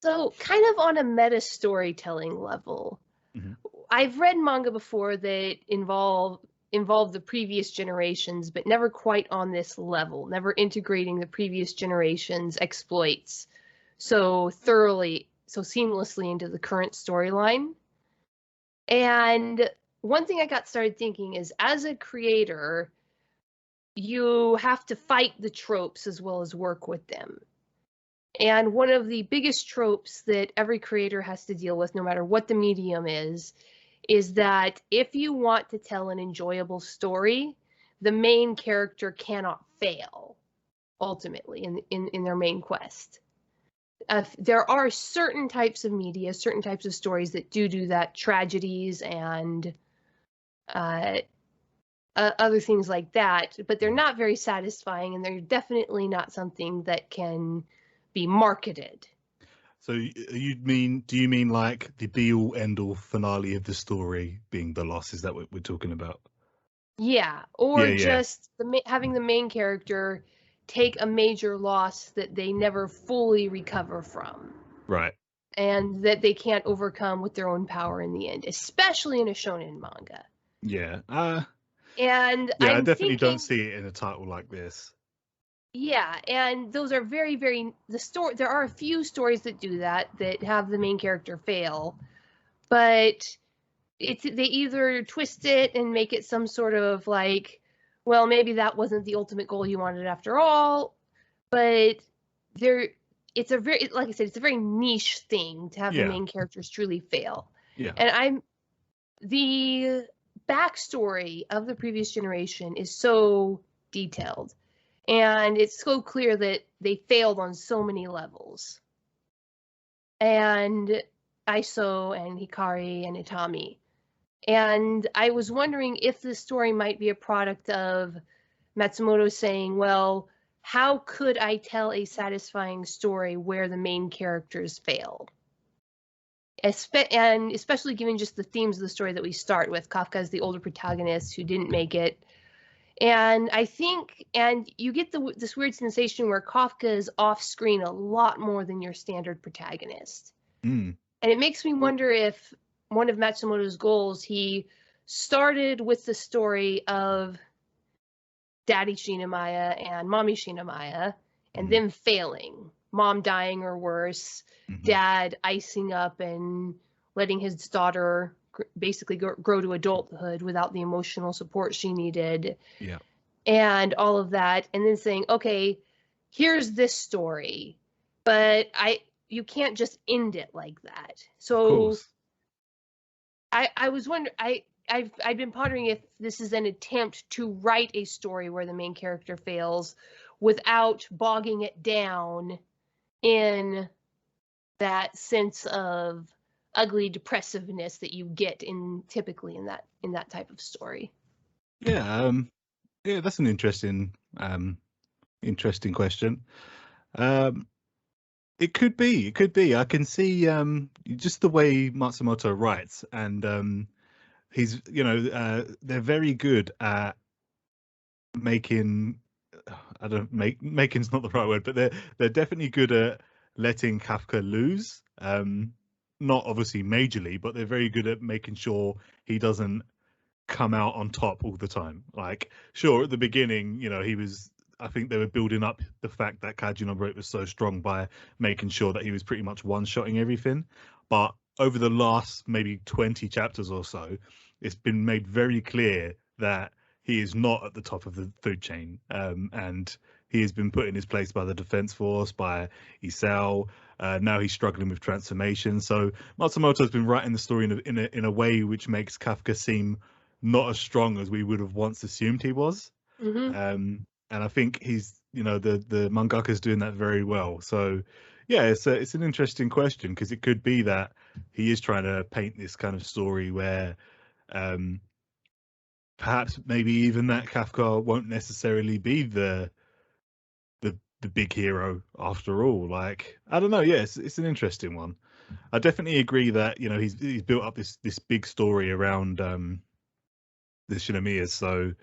So kind of on a meta storytelling level, I've read manga before that involve the previous generations, but never quite on this level, never integrating the previous generation's exploits so thoroughly, so seamlessly into the current storyline. And one thing I got started thinking is, as a creator, you have to fight the tropes as well as work with them. And one of the biggest tropes that every creator has to deal with, no matter what the medium is that if you want to tell an enjoyable story, the main character cannot fail, ultimately, in their main quest. There are certain types of media, certain types of stories that do that, tragedies and other things like that, but they're not very satisfying, and they're definitely not something that can be marketed. So do you mean like the be-all end-all finale of the story being the loss? Is that what we're talking about? Yeah, or Yeah. just having the main character take a major loss that they never fully recover from. Right. And that they can't overcome with their own power in the end, especially in a shonen manga. Yeah. And yeah, I I'm definitely thinking, don't see it in a title like this. Yeah, and those are very, very there are a few stories that do that have the main character fail, but they either twist it and make it some sort of like, well, maybe that wasn't the ultimate goal you wanted after all, but it's a very, like I said, it's a very niche thing to have the main characters truly fail. Yeah. And the backstory of the previous generation is so detailed. And it's so clear that they failed on so many levels. And Iso and Hikari and Itami. And I was wondering if this story might be a product of Matsumoto saying, well, how could I tell a satisfying story where the main characters fail? And especially given just the themes of the story that we start with. Kafka is the older protagonist who didn't make it. And I think, and you get this weird sensation where Kafka is off screen a lot more than your standard protagonist. And it makes me wonder if one of Matsumoto's goals, he started with the story of Daddy Shinomiya and Mommy Shinomiya, and them failing. Mom dying or worse, dad icing up and letting his daughter basically grow to adulthood without the emotional support she needed. Yeah. And all of that, and then saying, okay, here's this story, but you can't just end it like that. So I was wondering, I've been pondering if this is an attempt to write a story where the main character fails without bogging it down in that sense of ugly depressiveness that you get typically in that type of story. Yeah, yeah, that's an interesting question. It could be. I can see just the way Matsumoto writes, and he's, they're very good at making. Making's not the right word, but they're definitely good at letting Kafka lose. Not obviously majorly, but they're very good at making sure he doesn't come out on top all the time. Like, sure, at the beginning, I think they were building up the fact that Kaji No was so strong by making sure that he was pretty much one-shotting everything. But over the last maybe 20 chapters or so, it's been made very clear that he is not at the top of the food chain, and he has been put in his place by the Defense Force, by Isao. Now he's struggling with transformation. So Matsumoto has been writing the story in a way which makes Kafka seem not as strong as we would have once assumed he was. And I think he's, the mangaka's doing that very well. So yeah, it's an interesting question, because it could be that he is trying to paint this kind of story where perhaps maybe even that Kafka won't necessarily be the big hero after all. Like, I don't know. Yes, it's an interesting one. I definitely agree that, he's built up this big story around the Shinomiya. So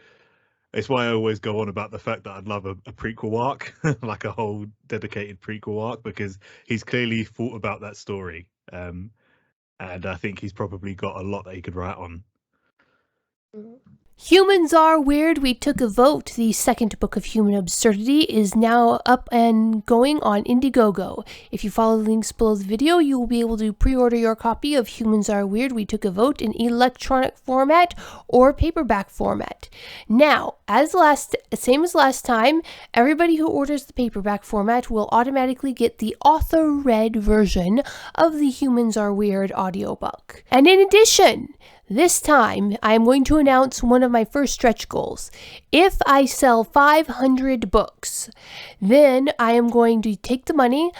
It's why I always go on about the fact that I'd love a prequel arc, like a whole dedicated prequel arc, because he's clearly thought about that story. And I think he's probably got a lot that he could write on. Humans Are Weird, We Took a Vote, the second book of Human Absurdity, is now up and going on Indiegogo. If you follow the links below the video, you will be able to pre-order your copy of Humans Are Weird, We Took a Vote in electronic format or paperback format. Now, same as last time, everybody who orders the paperback format will automatically get the author-read version of the Humans Are Weird audiobook. And in addition, this time, I am going to announce one of my first stretch goals. If I sell 500 books, then I am going to take the money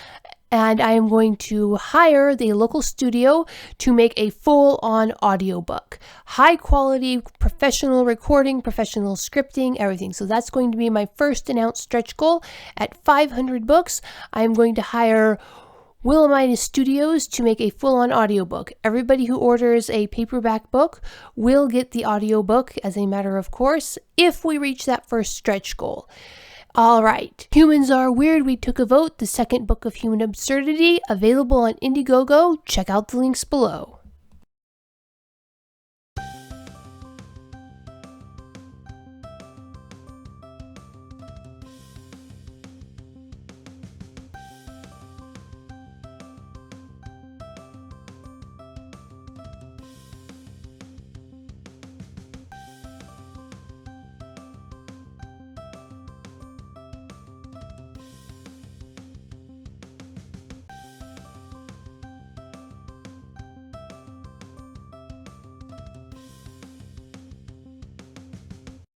and I am going to hire the local studio to make a full-on audiobook. High quality, professional recording, professional scripting, everything. So that's going to be my first announced stretch goal. At 500 books, I am going to hire Willamina Studios to make a full-on audiobook. Everybody who orders a paperback book will get the audiobook as a matter of course if we reach that first stretch goal. All right, Humans Are Weird, We Took a Vote, the second book of Human Absurdity, available on Indiegogo. Check out the links below.